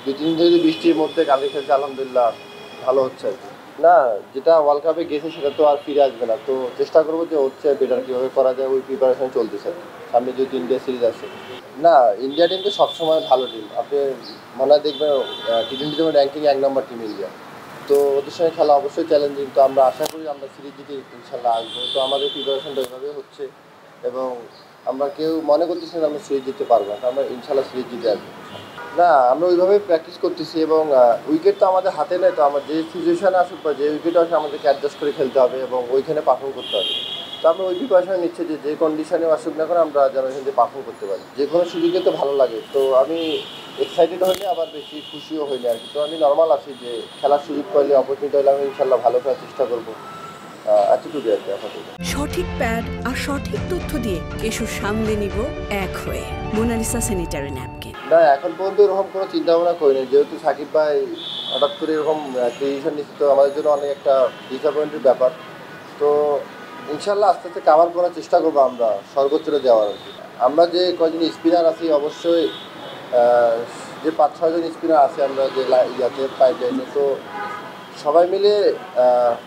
2-3 দিন ধরে বৃষ্টির মধ্যে কালকে খেলছে আলহামদুলিল্লাহ ভালো হচ্ছে আর কি। না, যেটা ওয়ার্ল্ড কাপে গেছে সেটা তো আর ফিরে আসবে না। তো চেষ্টা করব যে হচ্ছে বেটার কীভাবে করা যায় ওই প্রিপারেশন চলতেছে আর কি। সামনে যেহেতু ইন্ডিয়া সিরিজ আসে। না, ইন্ডিয়া টিম তো সবসময় ভালো টিম। আপনি মনে হয় দেখবেন টি-20 যেমন র্যাঙ্কিং 1 নম্বর টিম ইন্ডিয়া। তো ওদের সঙ্গে খেলা অবশ্যই চ্যালেঞ্জিং। তো আমরা আশা করি আমরা সিরিজ জিতে ইনশাল্লাহ আসবো। তো আমাদের প্রিপারেশনটা ওইভাবেই হচ্ছে এবং আমরা কেউ মনে করতেছি না আমরা সিরিজ জিততে পারবো না। আমরা ইনশাল্লাহ সিরিজ জিতে আসবো। না, আমরা ওইভাবেই প্র্যাকটিস করতেছি এবং উইকেট তো আমাদের হাতে নেই। তো আমার যে সিচুয়েশানে আসুক বা যে উইকেটে আসে আমাদেরকে অ্যাডজাস্ট করে খেলতে হবে এবং ওইখানে পারফর্ম করতে হবে। তো আমরা ওই প্রিপারেশন নিচ্ছি যে যে কন্ডিশনে আসুক না করে আমরা যেন এখান থেকে পারফর্ম করতে পারি। যে কোনো সুযোগে তো ভালো লাগে। তো আমি এক্সাইটেড হইলে আবার বেশি খুশিও হইলে আর কি। তো আমি নর্মাল আছি যে খেলার সুযোগ পাইলে অপরচুনিটি হলে আমি ইনশাল্লাহ ভালো খেলার চেষ্টা করবো। এতটুকুই আর কি আপাতত। সঠিক প্যাড আর সঠিক তথ্য দিয়ে কেশু সামলে নিব এক হয়ে। Monalisa sanitary napkin. না, এখন পর্যন্ত এরকম কোনো চিন্তা ভাবনা করিনি। যেহেতু সাকিব ভাই হঠাৎ করে এরকম ডিসিশন নিচ্ছে তো আমাদের জন্য অনেক একটা ডিসঅ্যাপয়েন্টেড ব্যাপার। তো ইনশাল্লাহ আস্তে আস্তে কাভার করার চেষ্টা করবো আমরা সর্বোচ্চটা যাওয়ার আর কি। আমরা যে কয়জন স্পিনার আছি অবশ্যই যে 5-6 জন স্পিনার আছে আমরা যে ইয়াতে পাইপলাইনে, তো সবাই মিলে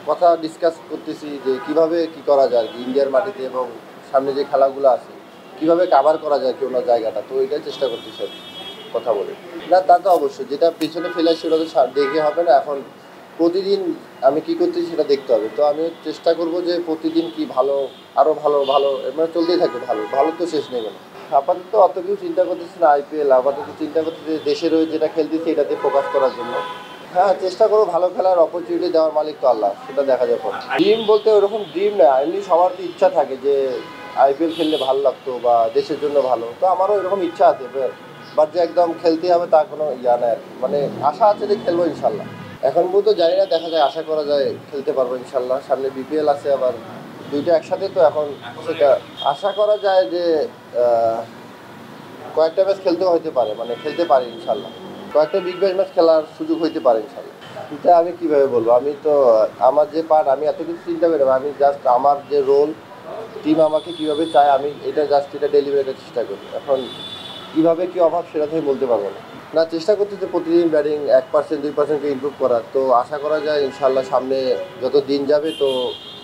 কথা ডিসকাস করতেছি যে কীভাবে কী করা যায় আর কি ইন্ডিয়ার মাটিতে এবং সামনে যে খেলাগুলো আছে কীভাবে কাভার করা যায় কি ওনার জায়গাটা। তো এটাই চেষ্টা করতেছি আর কি, কথা বলে। না, তা তো অবশ্যই যেটা পেছনে ফেলে সেটা তো দেখে হবে না। এখন প্রতিদিন আমি কী করতেছি সেটা দেখতে হবে। তো আমি চেষ্টা করব যে প্রতিদিন কি ভালো, আরও ভালো ভালো মানে চলতেই থাকবে। ভালো ভালো তো শেষ নেই না। আপাতত অত কিছু চিন্তা করতেছি না আইপিএল, আপাতত চিন্তা করতেছি যে দেশের হয়ে যেটা খেলতেছি এটাতে ফোকাস করার জন্য। হ্যাঁ, চেষ্টা করবো ভালো খেলার অপরচুনিটি দেওয়ার মালিক তো আল্লাহ, সেটা দেখা যাবে। ড্রিম বলতে ওরকম ড্রিম না, এমনি সবার তো ইচ্ছা থাকে যে আইপিএল খেললে ভালো লাগতো বা দেশের জন্য ভালো। তো আমারও এরকম ইচ্ছা আছে, বাট যে একদম খেলতে হবে তা কোনো ইয়া নেই আর কি। মানে আশা আছে যে খেলবো ইনশাল্লাহ। এখন পর্যন্ত জানি না, দেখা যায়, আশা করা যায় খেলতে পারবো ইনশাল্লাহ। সামনে বিপিএল আছে আবার দুইটা একসাথে, তো এখন সেটা আশা করা যায় যে কয়েকটা ম্যাচ খেলতেও হতে পারে, মানে খেলতে পারি ইনশাল্লাহ। কয়েকটা বিগ ব্যাশ ম্যাচ খেলার সুযোগ হইতে পারে ইনশাল্লাহ। এটা আমি কীভাবে বলবো, আমি তো আমার যে পার্ট আমি এত কিছু চিন্তা করি না। আমি জাস্ট আমার যে রোল, টিম আমাকে কীভাবে চায় আমি এটা ডেলিভারির চেষ্টা করি। এখন কীভাবে কী অভাব সেটা থেকে বলতে পারবো না। না, চেষ্টা করতেছি প্রতিদিন ব্যাটিং 1% 2% ইমপ্রুভ করার। তো আশা করা যায় ইনশাল্লাহ সামনে যত দিন যাবে তো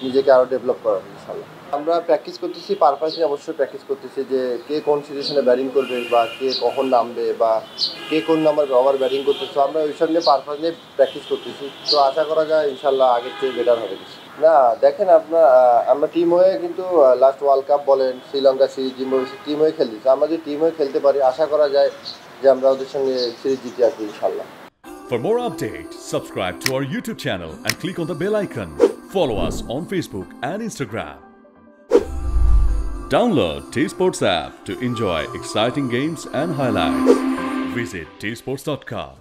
নিজেকে আরও ডেভেলপ করার ইনশাল্লাহ। আমরা প্র্যাকটিস করতেছি পারপাস নিয়ে, অবশ্যই প্র্যাকটিস করতেছি যে কে কোন সিচুয়েশনে ব্যাটিং করবে বা কে কখন নামবে বা কে কোন নাম্বার ওভার ব্যাটিং করতেছে। আমরা ওই সব নিয়ে পারপাস নিয়ে প্র্যাকটিস করতেছি। তো আশা করা যায় ইনশাল্লাহ আগের চেয়ে বেটার হবে কিছু। না, দেখেন আমরা টিম হয়ে কিন্তু লাস্ট ওয়ার্ল্ড কাপ বলেন, শ্রীলঙ্কা সিরিজ, জিম্বাবুয়ে টিম হয়ে খেলতেছি। আমরা যদি টিম হয়ে খেলতে পারি আশা করা যায় যে আমরা ওদের সঙ্গে সিরিজ জিতে আসবো ইনশাল্লাহ। For more updates, subscribe to our YouTube channel and click on the bell icon. Follow us on Facebook and Instagram. Download T-Sports app to enjoy exciting games and highlights. Visit tsports.com.